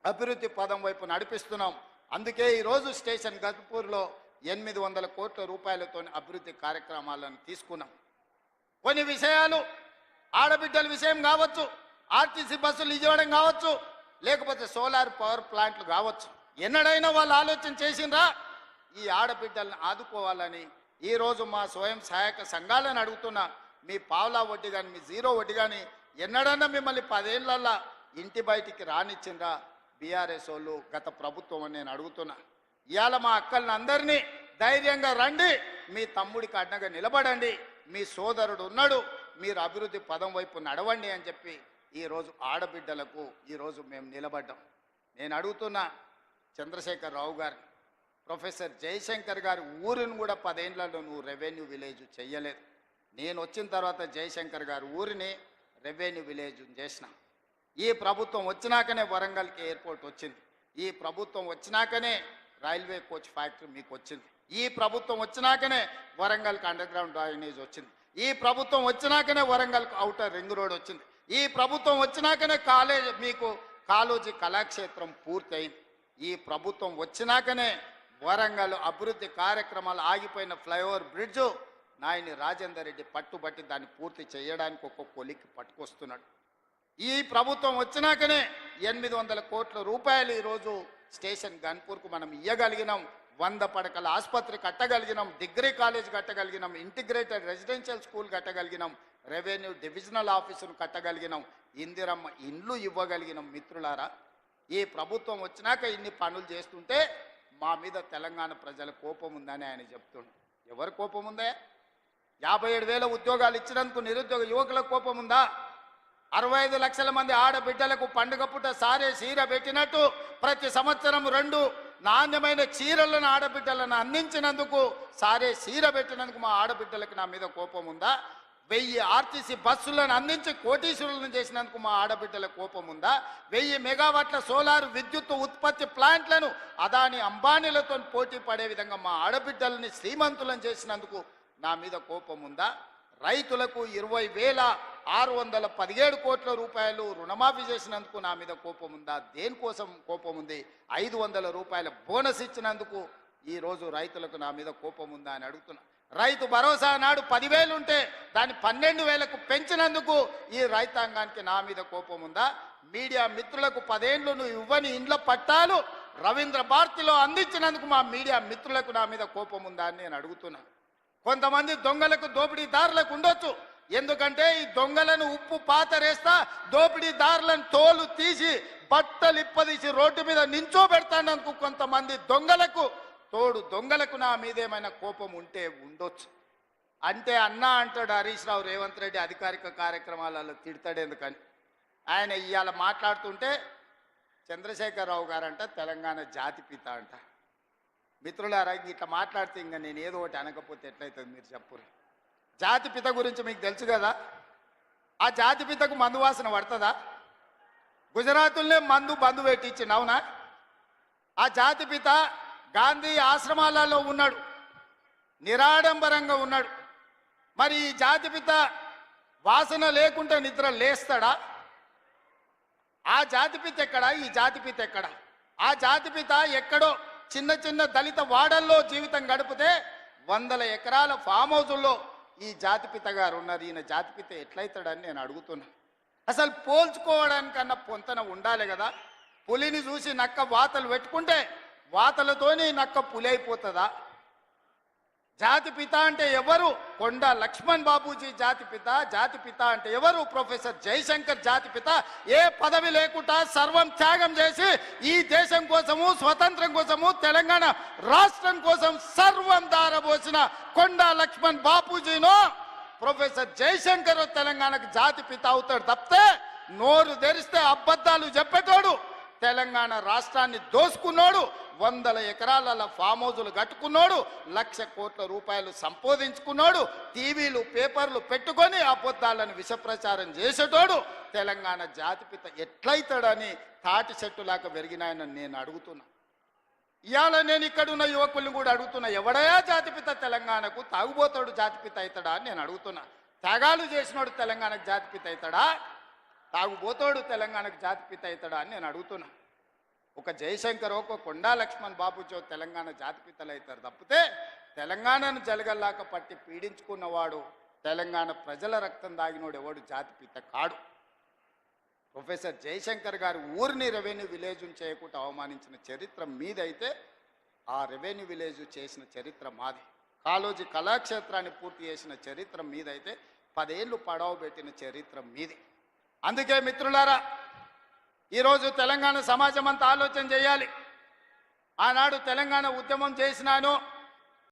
అభివృద్ధి పదం వైపు నడిపిస్తున్నాం. అందుకే ఈరోజు స్టేషన్ గన్పూర్లో 800 కోట్ల రూపాయలతో అభివృద్ధి కార్యక్రమాలను తీసుకున్నాం. కొన్ని విషయాలు ఆడబిడ్డల విషయం కావచ్చు, ఆర్టీసీ బస్సులు ఇవ్వడం కావచ్చు, లేకపోతే సోలార్ పవర్ ప్లాంట్లు కావచ్చు, ఎన్నడైనా వాళ్ళు ఆలోచన చేసిండ్రా ఈ ఆడబిడ్డలను ఆదుకోవాలని? ఈరోజు మా స్వయం సహాయక సంఘాలను అడుగుతున్నా, మీ పావలా వడ్డీ కానీ మీ జీరో వడ్డీ కానీ ఎన్నడన్నా మిమ్మల్ని 10 ఏళ్ళల్లో ఇంటి బయటికి రానిచ్చిండ్రా బీఆర్ఎస్ వాళ్ళు, గత ప్రభుత్వం అని నేను అడుగుతున్నా. ఇవాళ మా అక్కల్ని అందరినీ ధైర్యంగా రండి, మీ తమ్ముడికి అడ్డగా నిలబడండి, మీ సోదరుడు ఉన్నాడు, మీరు అభివృద్ధి పదం వైపు నడవండి అని చెప్పి ఈరోజు ఆడబిడ్డలకు ఈరోజు మేము నిలబడ్డాం. నేను అడుగుతున్నా చంద్రశేఖర్ రావు గారు, ప్రొఫెసర్ జయశంకర్ గారి ఊరిని కూడా 10 ఏళ్లలో నువ్వు రెవెన్యూ విలేజ్ చెయ్యలేదు. నేను వచ్చిన తర్వాత జయశంకర్ గారి ఊరిని రెవెన్యూ విలేజ్ చేసిన. ఈ ప్రభుత్వం వచ్చినాకనే వరంగల్కి ఎయిర్పోర్ట్ వచ్చింది. ఈ ప్రభుత్వం వచ్చినాకనే రైల్వే కోచ్ ఫ్యాక్టరీ మీకు వచ్చింది. ఈ ప్రభుత్వం వచ్చినాకనే వరంగల్కి అండర్ గ్రౌండ్ డ్రైనేజ్ వచ్చింది. ఈ ప్రభుత్వం వచ్చినాకనే వరంగల్కి ఔటర్ రింగ్ రోడ్ వచ్చింది. ఈ ప్రభుత్వం వచ్చినాకనే మీకు కాళోజీ కళాక్షేత్రం పూర్తయింది. ఈ ప్రభుత్వం వచ్చినాకనే వరంగల్ అభివృద్ధి కార్యక్రమాలు ఆగిపోయిన ఫ్లైఓవర్ బ్రిడ్జు నాయని రాజేందర్ రెడ్డి పట్టుబట్టి దాన్ని పూర్తి చేయడానికి ఒక కొలికి పట్టుకొస్తున్నాడు. ఈ ప్రభుత్వం వచ్చినాకనే 800 కోట్ల రూపాయలు ఈరోజు స్టేషన్ గన్పూర్కు మనం ఇవ్వగలిగినాం. 100 పడకల ఆసుపత్రి కట్టగలిగినాం, డిగ్రీ కాలేజ్ కట్టగలిగినాం, ఇంటిగ్రేటెడ్ రెసిడెన్షియల్ స్కూల్ కట్టగలిగినాం, రెవెన్యూ డివిజనల్ ఆఫీసును కట్టగలిగినాం, ఇందిరమ్మ ఇండ్లు ఇవ్వగలిగినాం. మిత్రులారా, ఈ ప్రభుత్వం వచ్చినాక ఇన్ని పనులు చేస్తుంటే మా మీద తెలంగాణ ప్రజల కోపం ఉందని ఆయన చెప్తుండు. ఎవరి కోపం ఉందే? 57,000 ఉద్యోగాలు ఇచ్చినందుకు నిరుద్యోగ యువకుల కోపం ఉందా? 65 లక్షల మంది ఆడబిడ్డలకు పండుగ పుట్ట సారే చీర పెట్టినట్టు ప్రతి సంవత్సరం 2 నాణ్యమైన చీరలను ఆడబిడ్డలను అందించినందుకు, సారే చీర పెట్టినందుకు మా ఆడబిడ్డలకు నా మీద కోపం ఉందా? 1000 ఆర్టీసీ బస్సులను అందించి కోటీశ్వరులను చేసినందుకు మా ఆడబిడ్డల కోపం ఉందా? 1000 మెగావాట్ల సోలార్ విద్యుత్ ఉత్పత్తి ప్లాంట్లను అదాని అంబానీలతో పోటీ పడే విధంగా మా ఆడబిడ్డలని శ్రీమంతులను చేసినందుకు నా మీద కోపం ఉందా? రైతులకు 20,617 కోట్ల రూపాయలు రుణమాఫీ చేసినందుకు నా మీద కోపం ఉందా? దేనికోసం కోపం ఉంది? 500 రూపాయల బోనస్ ఇచ్చినందుకు ఈరోజు రైతులకు నా మీద కోపం ఉందా అని అడుగుతున్నా. రైతు భరోసా నాడు 10,000 ఉంటే దాన్ని 12,000కు పెంచినందుకు ఈ రైతాంగానికి నా మీద కోపం ఉందా? మీడియా మిత్రులకు 10 ఏళ్ళు నువ్వు ఇవ్వని ఇండ్ల పట్టాలు రవీంద్ర భారతిలో అందించినందుకు మా మీడియా మిత్రులకు నా మీద కోపం ఉందా అని నేను అడుగుతున్నా. కొంతమంది దొంగలకు దోపిడీదారులకు ఉండొచ్చు, ఎందుకంటే ఈ దొంగలను ఉప్పు పాతరేస్తా దోపిడీదారులను తోలు తీసి బట్టలు ఇప్పదీసి రోడ్డు మీద నించోబెడతానందుకు కొంతమంది దొంగలకు నా మీద ఏమైనా కోపం ఉంటే ఉండొచ్చు. అంటే అన్నా అంటాడు హరీష్ రావు రేవంత్ రెడ్డి అధికారిక కార్యక్రమాలలో తిడతాడు ఎందుకని. ఆయన ఇవాళ మాట్లాడుతుంటే చంద్రశేఖరరావు గారంట తెలంగాణ జాతిపిత అంట. మిత్రులారా, ఇట్లా మాట్లాడితే ఇంకా నేను ఏదో ఒకటి అనకపోతే ఎట్లయితుంది మీరు చెప్పురు. జాతిపిత గురించి మీకు తెలుసు కదా. ఆ జాతిపితకు మందు వాసన పడుతుందా? గుజరాతుల్నే బంధు పెట్టించిండు, అవునా? ఆ జాతిపిత గాంధీ ఆశ్రమాలలో ఉన్నాడు, నిరాడంబరంగా ఉన్నాడు. మరి ఈ జాతిపిత వాసన లేకుంటే నిద్ర లేస్తాడా? ఆ జాతిపిత ఎక్కడా? ఈ జాతిపిత ఎక్కడా? ఆ జాతిపిత ఎక్కడో చిన్న చిన్న దళిత వాడల్లో జీవితం గడిపితే 100 ఎకరాల ఫామ్ హౌజుల్లో ఈ జాతిపిత గారు ఉన్నారు. ఈయన జాతిపిత ఎట్లయితాడని నేను అడుగుతున్నా. అసలు పోల్చుకోవడానికన్నా పొంతన ఉండాలి కదా. పులిని చూసి నక్క వాతలు పెట్టుకుంటే వాతలతోని నక్క పులి అయిపోతుందా? జాతిపిత అంటే ఎవరు? కొండ లక్ష్మణ్ బాబూజీ జాతిపిత అంటే ఎవరు? ప్రొఫెసర్ జయశంకర్ జాతిపిత. ఏ పదవి లేకుండా సర్వం త్యాగం చేసి ఈ దేశం కోసము, స్వతంత్రం కోసము, తెలంగాణ రాష్ట్రం కోసం సర్వం దారబోసిన కొండ లక్ష్మణ్ బాపూజీనో ప్రొఫెసర్ జయశంకర్ తెలంగాణకు జాతిపిత అవుతాడు తప్పితే నోరు తెరిస్తే అబద్ధాలు చెప్పేటోడు, తెలంగాణ రాష్ట్రాన్ని దోసుకున్నాడు, 100 ఎకరాల ఫామ్ హౌజులు కట్టుకున్నాడు, 1,00,000 కోట్ల రూపాయలు సంపాదించుకున్నాడు, టీవీలు పేపర్లు పెట్టుకొని అబద్ధాలను విషప్రచారం చేసేటోడు తెలంగాణ జాతిపిత ఎట్లయితాడని తాటి చెట్టులాగా పెరిగినాయని నేను అడుగుతున్నా. ఇవాళ నేను ఇక్కడున్న యువకుల్ని కూడా అడుగుతున్నా, ఎవడయా జాతిపిత తెలంగాణకు? తాగుబోతాడు జాతిపిత అవుతాడా అని నేను అడుగుతున్నా. త్యాగాలు చేసినోడు తెలంగాణకు జాతిపిత అవుతాడా? తాగుబోతాడు తెలంగాణకు జాతిపిత అవుతాడా అని నేను అడుగుతున్నా. ఒక జయశంకర్ ఒక కొండా లక్ష్మణ్ బాబుజో తెలంగాణ జాతిపితలు అవుతారు తప్పితే తెలంగాణను జలగల్లాక పట్టి పీడించుకున్నవాడు తెలంగాణ ప్రజల రక్తం దాగినోడు ఎవడు జాతిపిత కాడు. ప్రొఫెసర్ జయశంకర్ గారు ఊరిని రెవెన్యూ విలేజ్ చేయకుండా అవమానించిన చరిత్ర మీదైతే ఆ రెవెన్యూ విలేజ్ చేసిన చరిత్ర మాది. కాళోజీ కళాక్షేత్రాన్ని పూర్తి చేసిన చరిత్ర మీదైతే 10 ఏళ్ళు పడవ పెట్టిన చరిత్ర మీది. అందుకే మిత్రులారా, ఈరోజు తెలంగాణ సమాజం అంతా ఆలోచన చేయాలి. ఆనాడు తెలంగాణ ఉద్యమం చేసినాను,